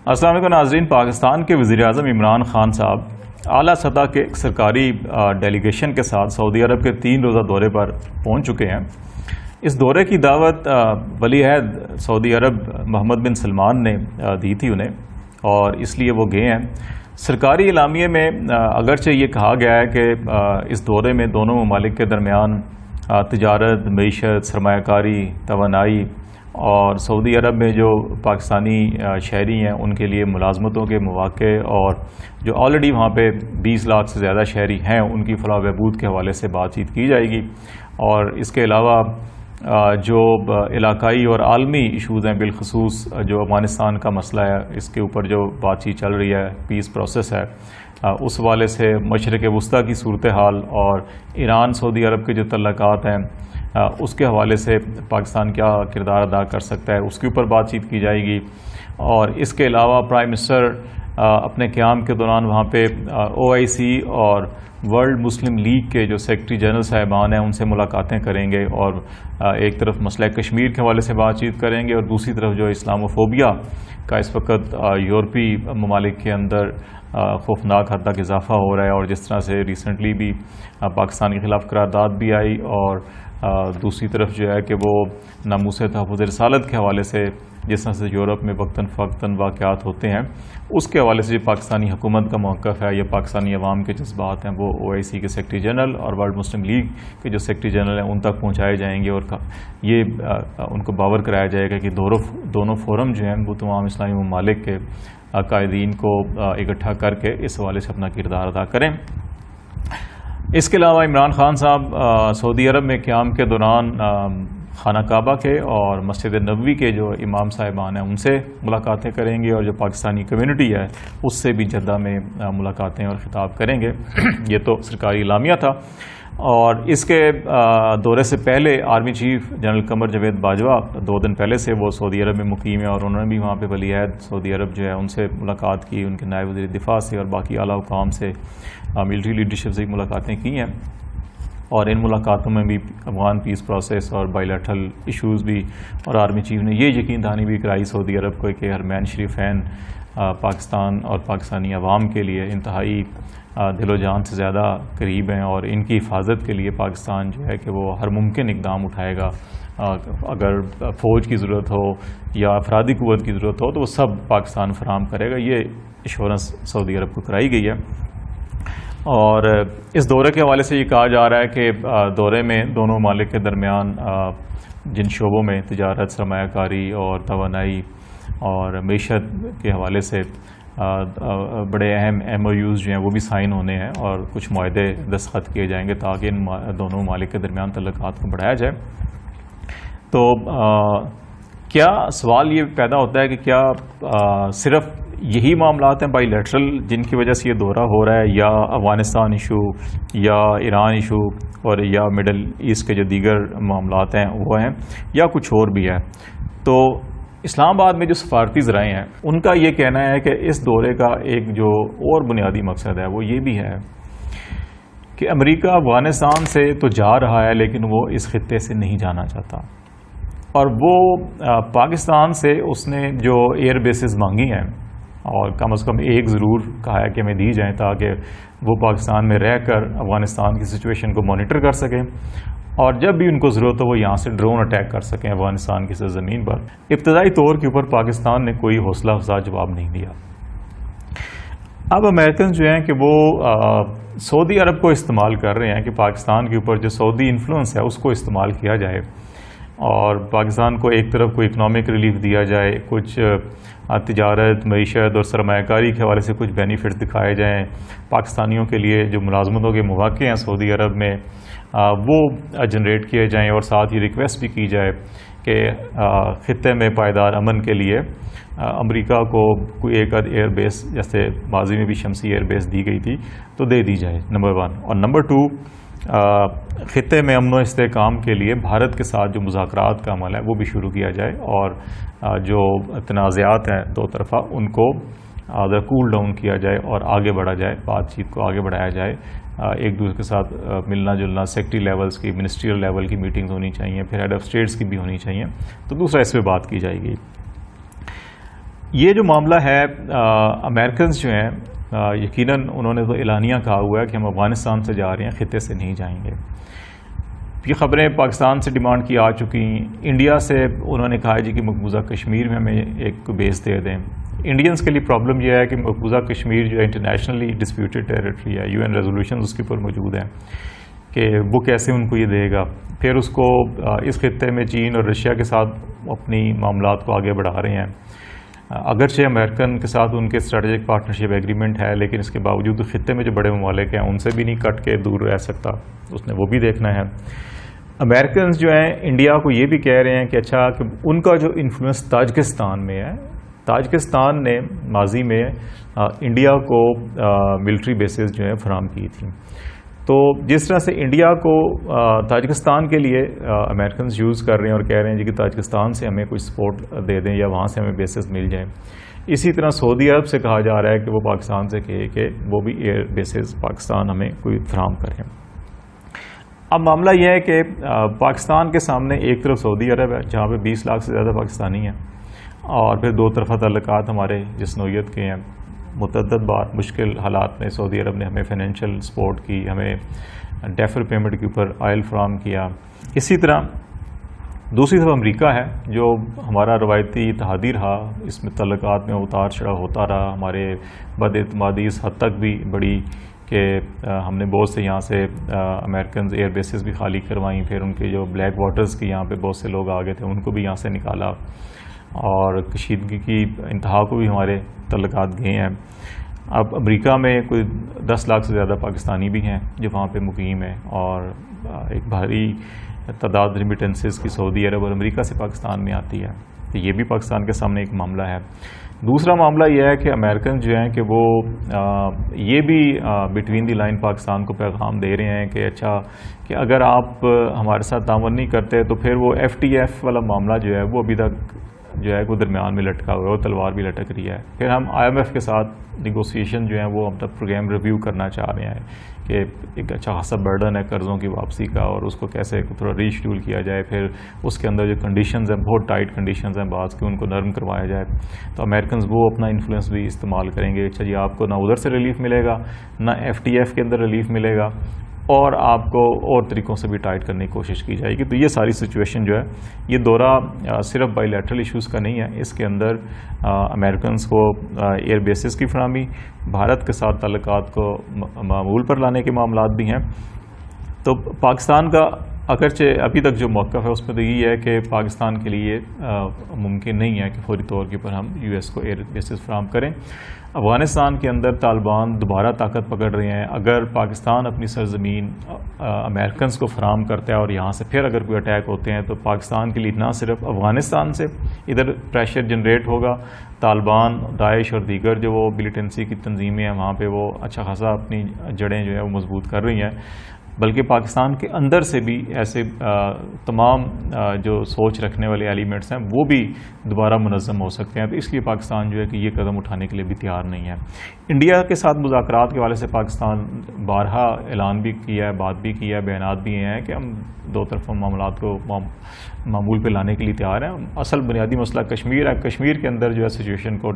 السلام علیکم ناظرین. پاکستان کے وزیر اعظم عمران خان صاحب اعلیٰ سطح کے ایک سرکاری ڈیلیگیشن کے ساتھ سعودی عرب کے 3 روزہ دورے پر پہنچ چکے ہیں. اس دورے کی دعوت ولی عہد سعودی عرب محمد بن سلمان نے دی تھی انہیں، اور اس لیے وہ گئے ہیں. سرکاری اعلامیے میں اگرچہ یہ کہا گیا ہے کہ اس دورے میں دونوں ممالک کے درمیان تجارت، معیشت، سرمایہ کاری، توانائی اور سعودی عرب میں جو پاکستانی شہری ہیں ان کے لیے ملازمتوں کے مواقع، اور جو آلریڈی وہاں پہ 20 لاکھ سے زیادہ شہری ہیں ان کی فلاح و بہبود کے حوالے سے بات چیت کی جائے گی. اور اس کے علاوہ جو علاقائی اور عالمی ایشوز ہیں، بالخصوص جو افغانستان کا مسئلہ ہے، اس کے اوپر جو بات چیت چل رہی ہے، پیس پروسیس ہے، اس حوالے سے مشرق وسطیٰ کی صورتحال اور ایران سعودی عرب کے جو تعلقات ہیں اس کے حوالے سے پاکستان کیا کردار ادا کر سکتا ہے، اس کے اوپر بات چیت کی جائے گی. اور اس کے علاوہ پرائم منسٹر اپنے قیام کے دوران وہاں پہ OIC اور ورلڈ مسلم لیگ کے جو سیکرٹری جنرل صاحبان ہیں ان سے ملاقاتیں کریں گے، اور ایک طرف مسئلہ کشمیر کے حوالے سے بات چیت کریں گے، اور دوسری طرف جو اسلاموفوبیا کا اس وقت یورپی ممالک کے اندر خوفناک حد تک اضافہ ہو رہا ہے، اور جس طرح سے ریسنٹلی بھی پاکستان کے خلاف قرارداد بھی آئی، اور دوسری طرف جو ہے کہ وہ ناموس تحفظ رسالت کے حوالے سے جس طرح سے یورپ میں وقتاً فوقتاً واقعات ہوتے ہیں، اس کے حوالے سے جو پاکستانی حکومت کا موقف ہے یا پاکستانی عوام کے جذبات ہیں وہ OIC کے سیکرٹری جنرل اور ورلڈ مسلم لیگ کے جو سیکرٹری جنرل ہیں ان تک پہنچائے جائیں گے، اور یہ ان کو باور کرایا جائے گا کہ دونوں فورم جو ہیں وہ تمام اسلامی ممالک کے قائدین کو اکٹھا کر کے اس حوالے سے اپنا کردار ادا کریں. اس کے علاوہ عمران خان صاحب سعودی عرب میں قیام کے دوران خانہ کعبہ کے اور مسجد نبوی کے جو امام صاحبان ہیں ان سے ملاقاتیں کریں گے، اور جو پاکستانی کمیونٹی ہے اس سے بھی جدہ میں ملاقاتیں اور خطاب کریں گے. یہ تو سرکاری اعلامیہ تھا. اور اس کے دورے سے پہلے army chief general Qamar Javed Bajwa 2 دن پہلے سے وہ سعودی عرب میں مقیم ہے، اور انہوں نے بھی وہاں پہ ولی عہد سعودی عرب جو ہے ان سے ملاقات کی، ان کے نائب وزیر دفاع سے اور باقی اعلیٰ حکام سے، ملٹری لیڈرشپ سے ملاقاتیں کی ہیں. اور ان ملاقاتوں میں بھی افغان پیس پروسیس اور بائیلیٹرل ایشوز بھی، اور آرمی چیف نے یہ یقین دہانی بھی کرائی سعودی عرب کو کہ حرمین شریفین پاکستان اور پاکستانی عوام کے لیے انتہائی دل و جان سے زیادہ قریب ہیں، اور ان کی حفاظت کے لیے پاکستان جو ہے کہ وہ ہر ممکن اقدام اٹھائے گا. اگر فوج کی ضرورت ہو یا افرادی قوت کی ضرورت ہو تو وہ سب پاکستان فراہم کرے گا. یہ ایشورنس سعودی عرب کو کرائی گئی ہے. اور اس دورے کے حوالے سے یہ کہا جا رہا ہے کہ دورے میں دونوں ممالک کے درمیان جن شعبوں میں تجارت، سرمایہ کاری اور توانائی اور معیشت کے حوالے سے بڑے اہم MOUs جو ہیں وہ بھی سائن ہونے ہیں، اور کچھ معاہدے دستخط کیے جائیں گے تاکہ ان دونوں ممالک کے درمیان تعلقات کو بڑھایا جائے. تو کیا سوال یہ پیدا ہوتا ہے کہ کیا صرف یہی معاملات ہیں بائی لیٹرل جن کی وجہ سے یہ دورہ ہو رہا ہے، یا افغانستان ایشو یا ایران ایشو اور یا مڈل ایسٹ کے جو دیگر معاملات ہیں وہ ہیں، یا کچھ اور بھی ہے؟ تو اسلام آباد میں جو سفارتی ذرائع ہیں ان کا یہ کہنا ہے کہ اس دورے کا ایک جو اور بنیادی مقصد ہے وہ یہ بھی ہے کہ امریکہ افغانستان سے تو جا رہا ہے لیکن وہ اس خطے سے نہیں جانا چاہتا، اور وہ پاکستان سے اس نے جو ایئر بیسز مانگی ہیں، اور کم از کم ایک ضرور کہا ہے کہ ہمیں دی جائیں تاکہ وہ پاکستان میں رہ کر افغانستان کی سچویشن کو مانیٹر کر سکیں، اور جب بھی ان کو ضرورت ہو وہ یہاں سے ڈرون اٹیک کر سکیں افغانستان کی سرزمین پر. ابتدائی طور کے اوپر پاکستان نے کوئی حوصلہ افزا جواب نہیں دیا. اب امریکن جو ہیں کہ وہ سعودی عرب کو استعمال کر رہے ہیں کہ پاکستان کے اوپر جو سعودی انفلوئنس ہے اس کو استعمال کیا جائے، اور پاکستان کو ایک طرف کوئی اکنامک ریلیف دیا جائے، کچھ تجارت، معیشت اور سرمایہ کاری کے حوالے سے کچھ بینیفٹ دکھائے جائیں، پاکستانیوں کے لیے جو ملازمتوں کے مواقع ہیں سعودی عرب میں وہ جنریٹ کیے جائیں، اور ساتھ ہی ریکویسٹ بھی کی جائے کہ خطے میں پائیدار امن کے لیے امریکہ کو کوئی ایک ایئر بیس جیسے ماضی میں بھی شمسی ایئر بیس دی گئی تھی تو دے دی جائے، نمبر 1. اور نمبر 2 خطے میں امن و استحکام کے لیے بھارت کے ساتھ جو مذاکرات کا عمل ہے وہ بھی شروع کیا جائے، اور جو تنازعات ہیں دو طرفہ ان کو کول ڈاؤن کیا جائے اور آگے بڑھا جائے، بات چیت کو آگے بڑھایا جائے. ایک دوسرے کے ساتھ ملنا جلنا، سیکٹری لیولز کی، منسٹریل لیول کی میٹنگز ہونی چاہیے، پھر ہیڈ آف اسٹیٹس کی بھی ہونی چاہیے. تو دوسرا اس پہ بات کی جائے گی. یہ جو معاملہ ہے امریکنز جو ہیں یقیناً انہوں نے تو اعلانیہ کہا ہوا ہے کہ ہم افغانستان سے جا رہے ہیں، خطے سے نہیں جائیں گے. یہ خبریں پاکستان سے ڈیمانڈ کی آ چکی. انڈیا سے انہوں نے کہا ہے جی کہ مقبوضہ کشمیر میں ہمیں ایک بیس دے دیں. انڈینز کے لیے پرابلم یہ ہے کہ مقبوضہ کشمیر جو ہے انٹرنیشنلی ڈسپیوٹڈ ٹیریٹری ہے، UN ریزولوشنز اس کے اوپر موجود ہیں کہ وہ کیسے ان کو یہ دے گا. پھر اس کو اس خطے میں چین اور رشیا کے ساتھ اپنی معاملات کو آگے بڑھا رہے ہیں. اگرچہ امریکن کے ساتھ ان کے اسٹریٹجک پارٹنرشپ ایگریمنٹ ہے، لیکن اس کے باوجود خطے میں جو بڑے ممالک ہیں ان سے بھی نہیں کٹ کے دور رہ سکتا، اس نے وہ بھی دیکھنا ہے. امریکنز جو ہیں انڈیا کو یہ بھی کہہ رہے ہیں کہ اچھا کہ ان کا جو انفلوئنس تاجکستان میں ہے، تاجکستان نے ماضی میں انڈیا کو ملٹری بیسز جو ہیں فراہم کی تھی. تو جس طرح سے انڈیا کو تاجکستان کے لیے امریکنز یوز کر رہے ہیں اور کہہ رہے ہیں جی کہ تاجکستان سے ہمیں کوئی سپورٹ دے دیں یا وہاں سے ہمیں بیسز مل جائیں، اسی طرح سعودی عرب سے کہا جا رہا ہے کہ وہ پاکستان سے کہے کہ وہ بھی ایئر بیسز پاکستان ہمیں کوئی فراہم کریں. اب معاملہ یہ ہے کہ پاکستان کے سامنے ایک طرف سعودی عرب ہے جہاں پہ 20 لاکھ سے زیادہ پاکستانی ہیں، اور پھر دو طرفہ تعلقات ہمارے جس نوعیت کے ہیں. متعدد بار مشکل حالات میں سعودی عرب نے ہمیں فائنینشیل سپورٹ کی، ہمیں ڈیفر پیمنٹ کے اوپر آئل فراہم کیا. اسی طرح دوسری طرف امریکہ ہے جو ہمارا روایتی اتحادی رہا، اس میں تعلقات میں اتار چڑھاؤ ہوتا رہا. ہمارے بد اعتمادی اس حد تک بھی بڑی کہ ہم نے بہت سے یہاں سے امریکنز ایئر بیسز بھی خالی کروائیں. پھر ان کے جو بلیک واٹرز کی یہاں پہ بہت سے لوگ آ گئے تھے ان کو بھی یہاں سے نکالا، اور کشیدگی کی انتہا کو بھی ہمارے تعلقات گئے ہیں. اب امریکہ میں کوئی 10 لاکھ سے زیادہ پاکستانی بھی ہیں جو وہاں پہ مقیم ہیں، اور ایک بھاری تعداد ریمیٹنسز کی سعودی عرب اور امریکہ سے پاکستان میں آتی ہے. تو یہ بھی پاکستان کے سامنے ایک معاملہ ہے. دوسرا معاملہ یہ ہے کہ امریکن جو ہیں کہ وہ یہ بھی بٹوین دی لائن پاکستان کو پیغام دے رہے ہیں کہ اچھا کہ اگر آپ ہمارے ساتھ تعاون نہیں کرتے تو پھر وہ FTF والا معاملہ جو ہے وہ ابھی تک جو ہے وہ درمیان میں لٹکا ہوا ہے، وہ تلوار بھی لٹک رہی ہے. پھر ہم IMF کے ساتھ نیگوسیشن جو ہیں وہ ہم تک پروگرام ریویو کرنا چاہ رہے ہیں کہ ایک اچھا خاصا برڈن ہے قرضوں کی واپسی کا، اور اس کو کیسے تھوڑا ریشیڈول کیا جائے. پھر اس کے اندر جو کنڈیشنز ہیں بہت ٹائٹ کنڈیشنز ہیں بعض کے، ان کو نرم کروایا جائے. تو امریکنز وہ اپنا انفلوئنس بھی استعمال کریں گے. اچھا جی آپ کو نہ ادھر سے ریلیف ملے گا، نہ FTF کے اندر ریلیف ملے گا، اور آپ کو اور طریقوں سے بھی ٹائٹ کرنے کی کوشش کی جائے گی. تو یہ ساری سچویشن جو ہے یہ دورہ صرف بائی لیٹرل ایشوز کا نہیں ہے، اس کے اندر امریکنز کو ایئر بیسز کی فراہمی، بھارت کے ساتھ تعلقات کو معمول پر لانے کے معاملات بھی ہیں. تو پاکستان کا اگرچہ ابھی تک جو موقف ہے اس میں تو یہی ہے کہ پاکستان کے لیے ممکن نہیں ہے کہ فوری طور کے اوپر ہم US کو ایئر بیسز فراہم کریں. افغانستان کے اندر طالبان دوبارہ طاقت پکڑ رہے ہیں. اگر پاکستان اپنی سرزمین امریکنز کو فراہم کرتا ہے اور یہاں سے پھر اگر کوئی اٹیک ہوتے ہیں تو پاکستان کے لیے نہ صرف افغانستان سے ادھر پریشر جنریٹ ہوگا، طالبان، داعش اور دیگر جو وہ ملیٹنسی کی تنظیمیں ہیں وہاں پہ وہ اچھا خاصا اپنی جڑیں جو ہے وہ مضبوط کر رہی ہیں، بلکہ پاکستان کے اندر سے بھی ایسے تمام جو سوچ رکھنے والے ایلیمنٹس ہیں وہ بھی دوبارہ منظم ہو سکتے ہیں. تو اس لیے پاکستان جو ہے کہ یہ قدم اٹھانے کے لیے بھی تیار نہیں ہے. انڈیا کے ساتھ مذاکرات کے حوالے سے پاکستان بارہا اعلان بھی کیا ہے، بات بھی کیا ہے، بیانات بھی ہیں کہ ہم دو طرفہ معاملات کو معمول پہ لانے کے لیے تیار ہیں. اصل بنیادی مسئلہ کشمیر ہے. کشمیر کے اندر جو ہے سچویشن کو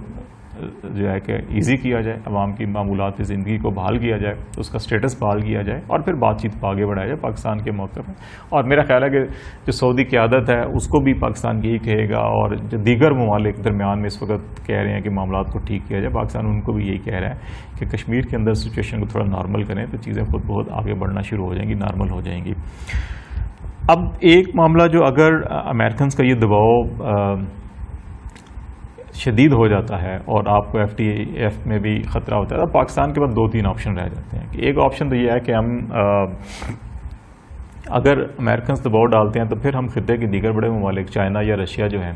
جو ہے کہ ایزی کیا جائے، عوام کی معمولات کی زندگی کو بحال کیا جائے، اس کا سٹیٹس بحال کیا جائے، اور پھر بات چیت کو آگے بڑھایا جائے. پاکستان کے موقف ہے، اور میرا خیال ہے کہ جو سعودی قیادت ہے اس کو بھی پاکستان یہی کہے گا، اور جو دیگر ممالک درمیان میں اس وقت کہہ رہے ہیں کہ معاملات کو ٹھیک کیا جائے، پاکستان ان کو بھی یہی کہہ رہا ہے کہ کشمیر کے اندر سچویشن کو تھوڑا نارمل کریں تو چیزیں خود بہت آگے بڑھنا شروع ہو جائیں گی، نارمل ہو جائیں گی. اب ایک معاملہ جو اگر امریکنز کا یہ دباؤ شدید ہو جاتا ہے اور آپ کو FTF میں بھی خطرہ ہوتا ہے تو پاکستان کے بعد 2-3 آپشن رہ جاتے ہیں. ایک آپشن تو یہ ہے کہ ہم اگر امریکنز دباؤ ڈالتے ہیں تو پھر ہم خطے کے دیگر بڑے ممالک چائنا یا رشیا جو ہیں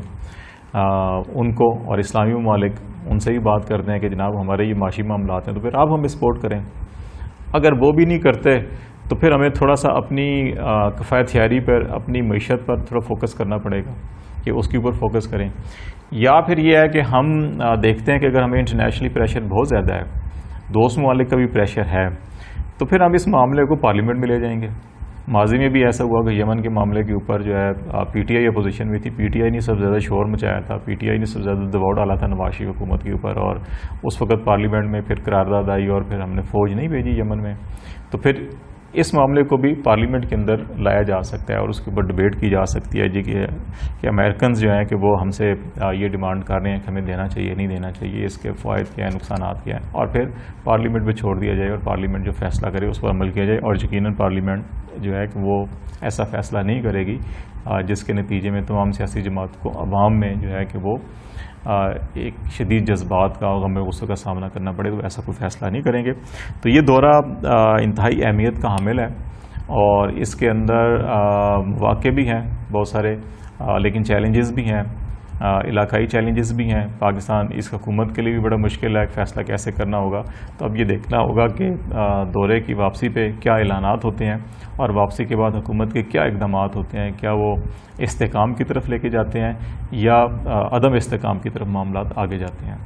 ان کو، اور اسلامی ممالک ان سے بھی بات کرتے ہیں کہ جناب ہمارے یہ معاشی معاملات ہیں تو پھر آپ ہمیں سپورٹ کریں. اگر وہ بھی نہیں کرتے تو پھر ہمیں تھوڑا سا اپنی کفایت خیاری پر، اپنی معیشت پر تھوڑا فوکس کرنا پڑے گا کہ اس کے اوپر فوکس کریں. یا پھر یہ ہے کہ ہم دیکھتے ہیں کہ اگر ہمیں انٹرنیشنلی پریشر بہت زیادہ ہے، دوست ممالک کا بھی پریشر ہے، تو پھر ہم اس معاملے کو پارلیمنٹ میں لے جائیں گے ماضی میں بھی ایسا ہوا کہ یمن کے معاملے کے اوپر جو ہے پی ٹی آئی اپوزیشن میں تھی، پی ٹی آئی نے سب سے زیادہ شور مچایا تھا، پی ٹی آئی نے سب سے زیادہ دباؤ ڈالا تھا نواز شریف حکومت کے اوپر، اور اس وقت پارلیمنٹ میں پھر قرارداد آئی اور پھر ہم نے فوج نہیں بھیجی یمن میں. تو پھر اس معاملے کو بھی پارلیمنٹ کے اندر لایا جا سکتا ہے اور اس کے اوپر ڈبیٹ کی جا سکتی ہے جی کہ امریکنز جو ہیں کہ وہ ہم سے یہ ڈیمانڈ کر رہے ہیں کہ ہمیں دینا چاہیے نہیں دینا چاہیے، اس کے فوائد کیا ہیں، نقصانات کیا ہیں، اور پھر پارلیمنٹ پہ چھوڑ دیا جائے اور پارلیمنٹ جو فیصلہ کرے اس پر عمل کیا جائے. اور یقیناً پارلیمنٹ جو ہے کہ وہ ایسا فیصلہ نہیں کرے گی جس کے نتیجے میں تمام سیاسی جماعت کو عوام میں جو ہے کہ وہ ایک شدید جذبات کا اور غم غصے کا سامنا کرنا پڑے. تو ایسا کوئی فیصلہ نہیں کریں گے. تو یہ دورہ انتہائی اہمیت کا حامل ہے اور اس کے اندر مواقع بھی ہیں بہت سارے، لیکن چیلنجز بھی ہیں، علاقائی چیلنجز بھی ہیں. پاکستان اس حکومت کے لیے بھی بڑا مشکل ہے، ایک فیصلہ کیسے کرنا ہوگا. تو اب یہ دیکھنا ہوگا کہ دورے کی واپسی پہ کیا اعلانات ہوتے ہیں اور واپسی کے بعد حکومت کے کیا اقدامات ہوتے ہیں، کیا وہ استحکام کی طرف لے کے جاتے ہیں یا عدم استحکام کی طرف معاملات آگے جاتے ہیں.